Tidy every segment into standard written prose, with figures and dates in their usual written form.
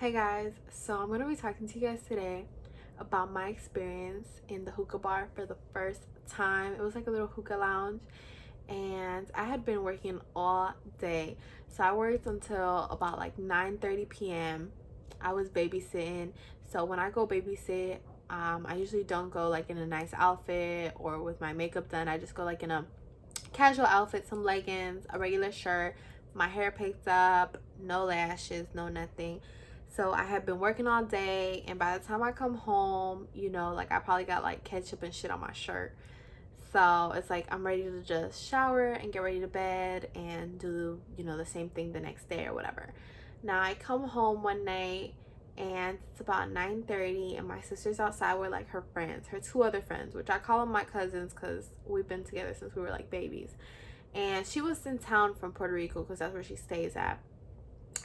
Hey guys, so I'm going to be talking to you guys today about my experience in the hookah bar for the first time. It was like a little hookah lounge, and I had been working all day. So I worked until about like 9:30 p.m. I was babysitting. So when I go babysit, I usually don't go like in a nice outfit or with my makeup done. I just go like in a casual outfit, some leggings, a regular shirt, my hair picked up, no lashes, no nothing. So I had been working all day, and by the time I come home, like I probably got like ketchup and shit on my shirt. So it's like I'm ready to just shower and get ready to bed and do, the same thing the next day or whatever. Now I come home one night and it's about 9:30 and my sister's outside with like her friends, her two other friends, which I call them my cousins because we've been together since we were like babies. And she was in town from Puerto Rico because that's where she stays at.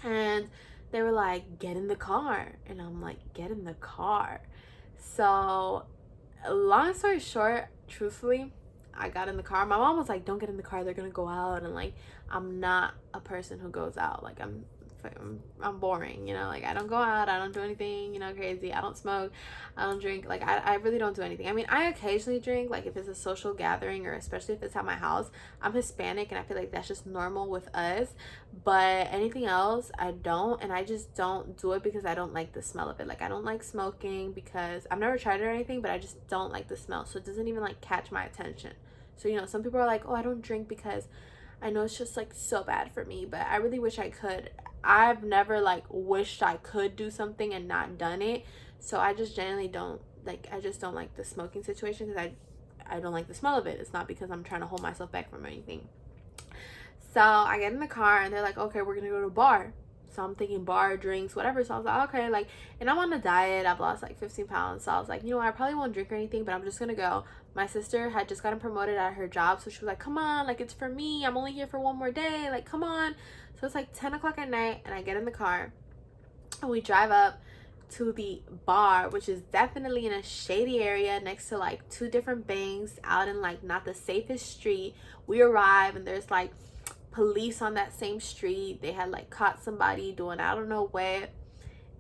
And they were like, get in the car. And I'm like, get in the car. So long story short, truthfully, I got in the car. My mom was like, don't get in the car, they're gonna go out. And like, I'm not a person who goes out. Like, I'm boring, like I don't go out, I don't do anything, crazy. I don't smoke, I don't drink. Like, I really don't do anything. I mean, I occasionally drink, like if it's a social gathering or especially if it's at my house. I'm Hispanic and I feel like that's just normal with us, but anything else I don't. And I just don't do it because I don't like the smell of it. Like, I don't like smoking because I've never tried it or anything, but I just don't like the smell, so it doesn't even like catch my attention. So some people are like, oh, I don't drink because I know it's just like so bad for me, but I really wish I could. I've never like wished I could do something and not done it. So I just generally don't like, I just don't like the smoking situation because I don't like the smell of it. It's not because I'm trying to hold myself back from anything. So I get in the car and they're like, okay, we're gonna go to a bar. So I'm thinking bar, drinks, whatever. So I was like, okay, like, and I'm on a diet. I've lost like 15 pounds. So I was like, I probably won't drink or anything, but I'm just gonna go. My sister had just gotten promoted at her job. So she was like, come on, like, it's for me. I'm only here for one more day. Like, come on. So it's like 10 o'clock at night and I get in the car and we drive up to the bar, which is definitely in a shady area next to like two different banks out in like not the safest street. We arrive and there's like police on that same street. They had like caught somebody doing I don't know what.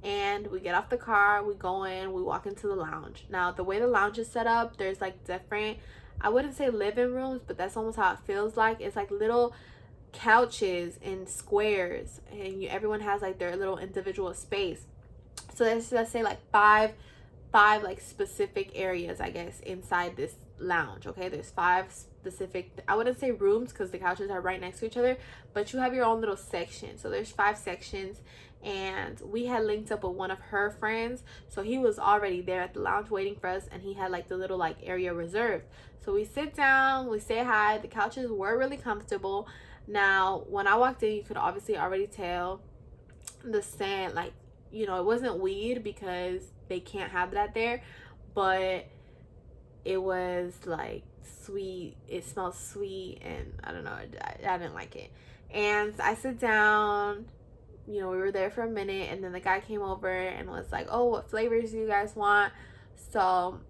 And we get off the car, we go in, we walk into the lounge. Now the way the lounge is set up, there's like different, I wouldn't say living rooms, but that's almost how it feels like. It's like little couches in squares, and everyone has like their little individual space. So let's say like five like specific areas, I guess, inside this lounge. Okay, there's five specific, I wouldn't say rooms because the couches are right next to each other, but you have your own little section. So there's five sections, and we had linked up with one of her friends, so he was already there at the lounge waiting for us, and he had like the little like area reserved. So we sit down, we say hi. The couches were really comfortable. Now when I walked in, you could obviously already tell the scent, like, it wasn't weed because they can't have that there, but it was like sweet. It smelled sweet, and I don't know, I didn't like it. And I sit down, we were there for a minute, and then the guy came over and was like, oh, what flavors do you guys want? So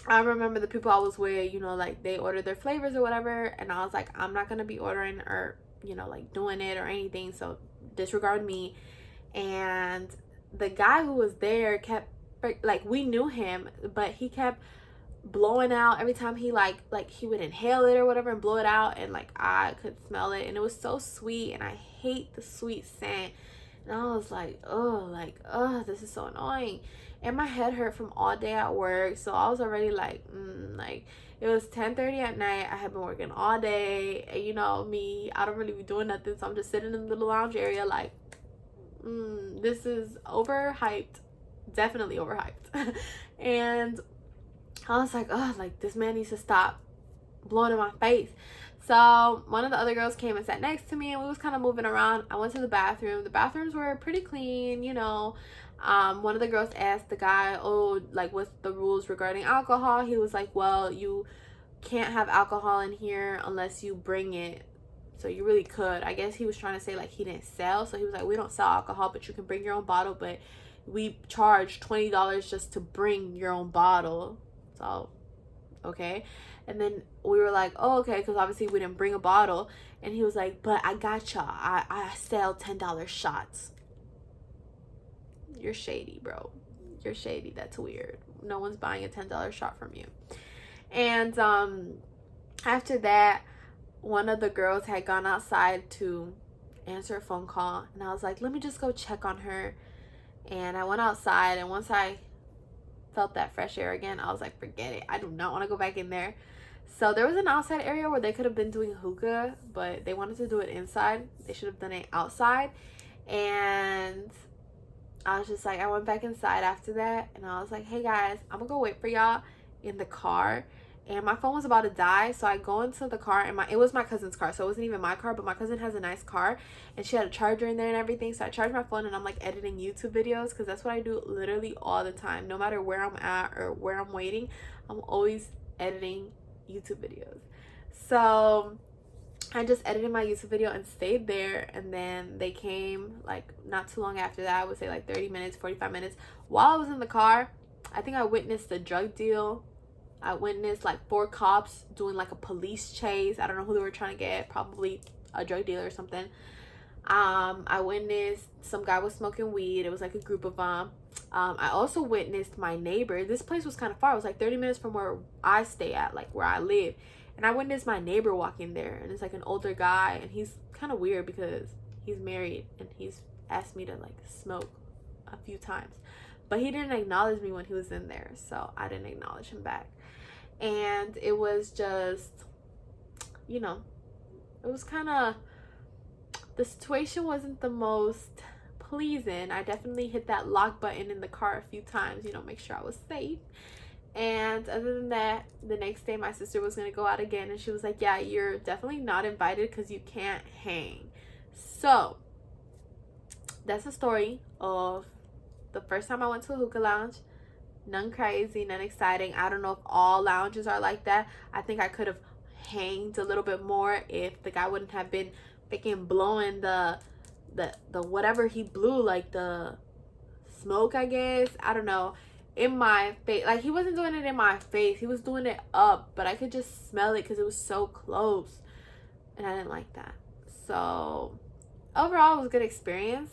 I remember the people I was with, like they ordered their flavors or whatever, and I was like, I'm not gonna be ordering or like doing it or anything, so disregard me. And the guy who was there kept, like, we knew him, but he kept blowing out every time he like he would inhale it or whatever and blow it out, and like I could smell it, and it was so sweet, and I hate the sweet scent. And I was like, oh, this is so annoying. And my head hurt from all day at work, so I was already like, like, it was 10:30 at night. I had been working all day, and me, I don't really be doing nothing, so I'm just sitting in the little lounge area like, this is overhyped, definitely overhyped. And I was like, oh, like, this man needs to stop blowing in my face. So one of the other girls came and sat next to me, and we was kind of moving around. I went to the bathroom. The bathrooms were pretty clean, one of the girls asked the guy, oh, like, what's the rules regarding alcohol? He was like, well, you can't have alcohol in here unless you bring it. So you really could. I guess he was trying to say like he didn't sell. So he was like, we don't sell alcohol, but you can bring your own bottle, but we charge $20 just to bring your own bottle. So okay. And then we were like, oh, okay, because obviously we didn't bring a bottle. And he was like, but I got y'all, I sell $10 shots. you're shady, bro. You're shady. That's weird. No one's buying a $10 shot from you. And after that, one of the girls had gone outside to answer a phone call, and I was like, let me just go check on her. And I went outside, and once I felt that fresh air again, I was like, forget it. I do not want to go back in there. So there was an outside area where they could have been doing hookah, but they wanted to do it inside. They should have done it outside. And I was just like, I went back inside after that, and I was like, hey guys, I'm gonna go wait for y'all in the car. And my phone was about to die, so I go into the car, and it was my cousin's car, so it wasn't even my car, but my cousin has a nice car, and she had a charger in there and everything. So I charged my phone, and I'm like editing YouTube videos, because that's what I do literally all the time. No matter where I'm at or where I'm waiting, I'm always editing YouTube videos. So I just edited my YouTube video and stayed there, and then they came like not too long after that. I would say like 30 minutes, 45 minutes. While I was in the car, I think I witnessed a drug deal. I witnessed like 4 cops doing like a police chase. I don't know who they were trying to get, probably a drug dealer or something. I witnessed some guy was smoking weed. It was like a group of them. I also witnessed my neighbor. This place was kind of far. It was like 30 minutes from where I stay at, like where I live. And I witnessed my neighbor walking there, and it's like an older guy, and he's kind of weird because he's married, and he's asked me to like smoke a few times, but he didn't acknowledge me when he was in there, so I didn't acknowledge him back. And it was just, you know, it was kind of, the situation wasn't the most pleasing. I definitely hit that lock button in the car a few times, you know, make sure I was safe. And other than that, the next day my sister was going to go out again, and she was like, yeah, you're definitely not invited because you can't hang. So that's the story of the first time I went to a hookah lounge. None crazy, none exciting. I don't know if all lounges are like that. I think I could have hanged a little bit more if the guy wouldn't have been freaking blowing the whatever he blew, like the smoke, I guess. I don't know. In my face. Like, he wasn't doing it in my face. He was doing it up, but I could just smell it because it was so close. And I didn't like that. So overall, it was a good experience,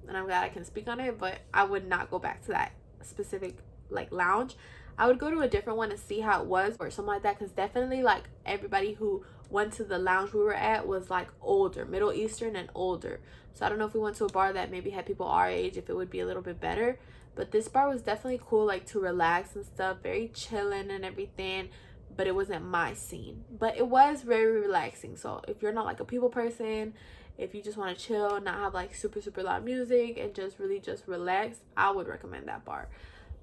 and I'm glad I can speak on it, but I would not go back to that specific like lounge. I would go to a different one and see how it was or something like that, because definitely like everybody who went to the lounge we were at was like older, Middle Eastern and older. So I don't know if we went to a bar that maybe had people our age, if it would be a little bit better. But this bar was definitely cool, like to relax and stuff, very chilling and everything, but it wasn't my scene. But it was very relaxing. So if you're not like a people person, if you just want to chill, not have like super loud music, and just really just relax, I would recommend that bar,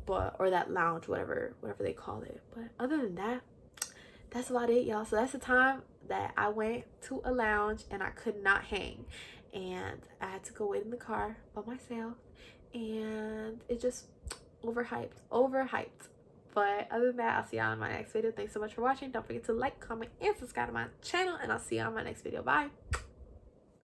but or that lounge, whatever they call it. But other than that, that's about it, y'all. So that's the time that I went to a lounge and I could not hang, and I had to go wait in the car by myself, and it just overhyped. But other than that, I'll see y'all in my next video. Thanks so much for watching. Don't forget to like, comment, and subscribe to my channel, and I'll see y'all in my next video. Bye.